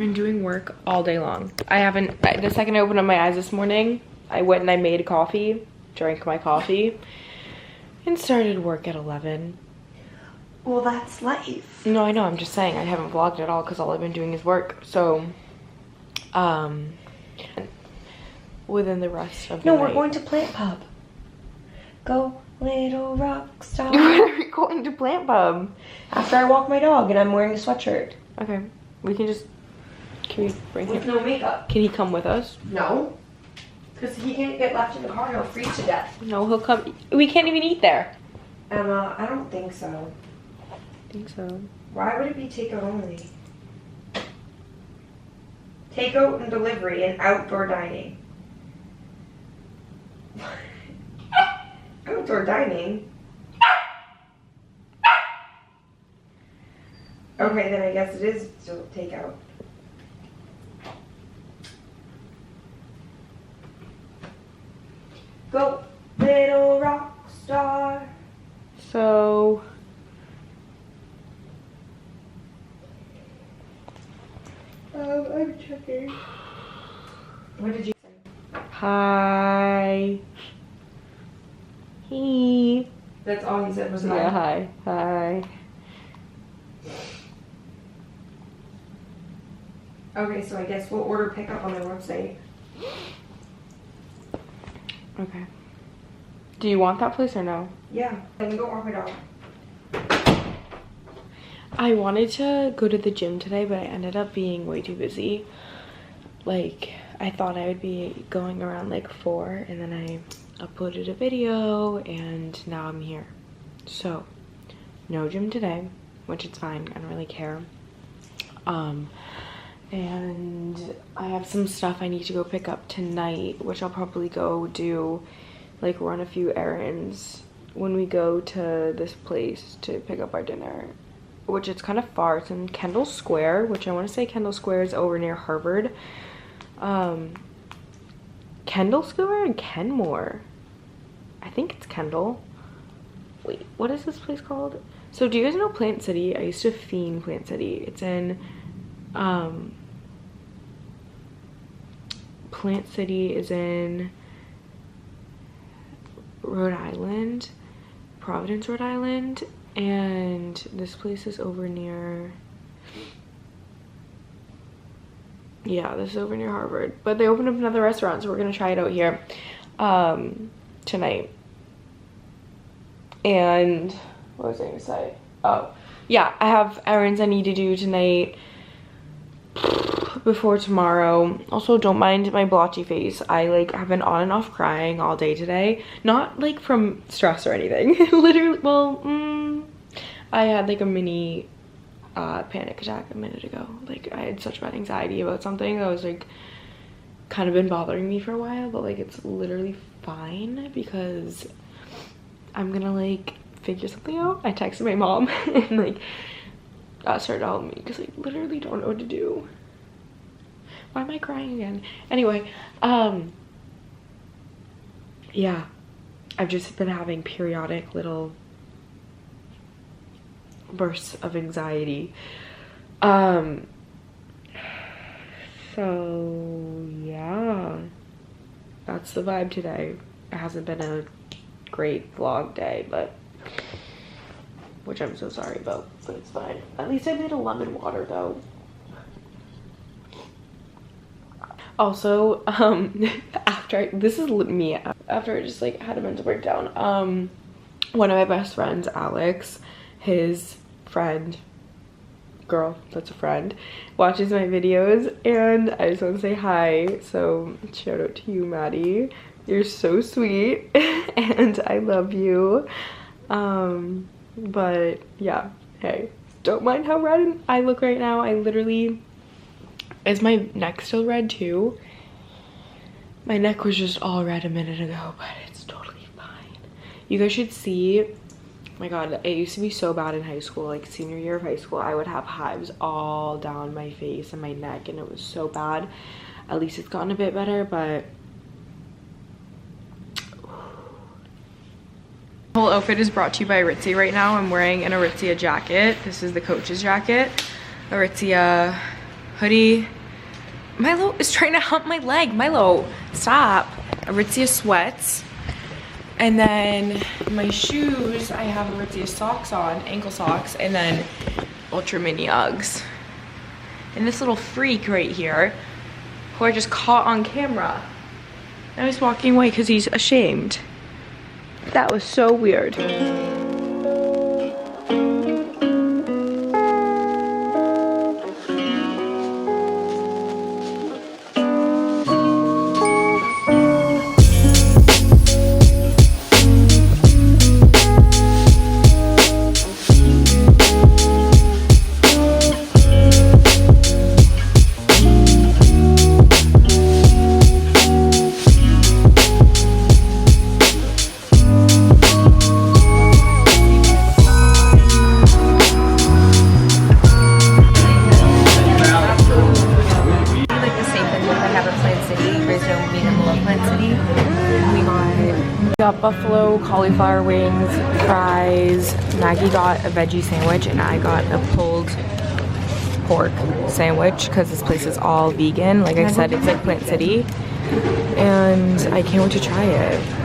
been doing work all day long. The second I opened up my eyes this morning, I went and I made coffee, drank my coffee, and started work at 11. Well, that's life. No, I know, I'm just saying I haven't vlogged at all because all I've been doing is work. So, within the rest of the night. We're going to Plant Pub. Go, little rock star. When are we going to Plant Pub? After I walk my dog and I'm wearing a sweatshirt. Okay, we can just, can we bring him? With no makeup. Can he come with us? No. Because he can't get left in the car, he'll freeze to death. No, he'll come. We can't even eat there. Emma, I don't think so. I think so. Why would it be takeout only? Takeout and delivery and outdoor dining. Outdoor dining? Okay, then I guess it is still takeout. Go, little rock star. So, I'm checking. What did you say? hi. He. That's all he said was hi. Yeah, hi. Hi. Okay, so I guess we'll order pickup on their website. Okay. Do you want that place or no? Yeah, then we go walk my dog. I wanted to go to the gym today, but I ended up being way too busy. Like, I thought I would be going around like 4, and then I uploaded a video, and now I'm here. So, no gym today, which is fine. I don't really care. And I have some stuff I need to go pick up tonight, which I'll probably go do, like run a few errands when we go to this place to pick up our dinner, which it's kind of far. It's in Kendall Square, which I want to say Kendall Square is over near Harvard. Kendall Square and Kenmore. I think it's Kendall. Wait, what is this place called? So do you guys know Plant City? I used to fiend Plant City. It's in Plant City is in Rhode Island, Providence, Rhode Island, and this place is over near, yeah, this is over near Harvard. But they opened up another restaurant, so we're gonna try it out here tonight. And what was I gonna say? Oh yeah, I have errands I need to do tonight before tomorrow. Also, don't mind my blotchy face. I like have been on and off crying all day today, not like from stress or anything. Literally, well, I had like a mini panic attack a minute ago. Like, I had such bad anxiety about something that was like kind of been bothering me for a while, but like it's literally fine because I'm gonna like figure something out. I texted my mom and like asked her to help me because I literally don't know what to do. Why am I crying again? Anyway, yeah, I've just been having periodic little bursts of anxiety. So yeah, that's the vibe today. It hasn't been a great vlog day, but which I'm so sorry about, but it's fine. At least I made a lemon water though. Also, after I just like had a mental breakdown, one of my best friends, Alex, his friend, girl that's a friend, watches my videos, and I just want to say hi. So shout out to you, Maddie. You're so sweet and I love you. But yeah, hey, don't mind how red I look right now. I literally, is my neck still red too? My neck was just all red a minute ago, but it's totally fine. You guys should see, oh my god, it used to be so bad in high school. Like senior year of high school, I would have hives all down my face and my neck, and it was so bad. At least it's gotten a bit better, but the whole outfit is brought to you by Aritzia right now. I'm wearing an Aritzia jacket. This is the Coach's jacket. Aritzia hoodie. Milo is trying to hump my leg. Milo, stop. Aritzia sweats. And then my shoes, I have Aritzia socks on, ankle socks, and then ultra mini Uggs. And this little freak right here, who I just caught on camera. Now he's walking away because he's ashamed. That was so weird. Got buffalo cauliflower wings, fries. Maggie got a veggie sandwich and I got a pulled pork sandwich because this place is all vegan. Like I said, it's like Plant City, and I can't wait to try it.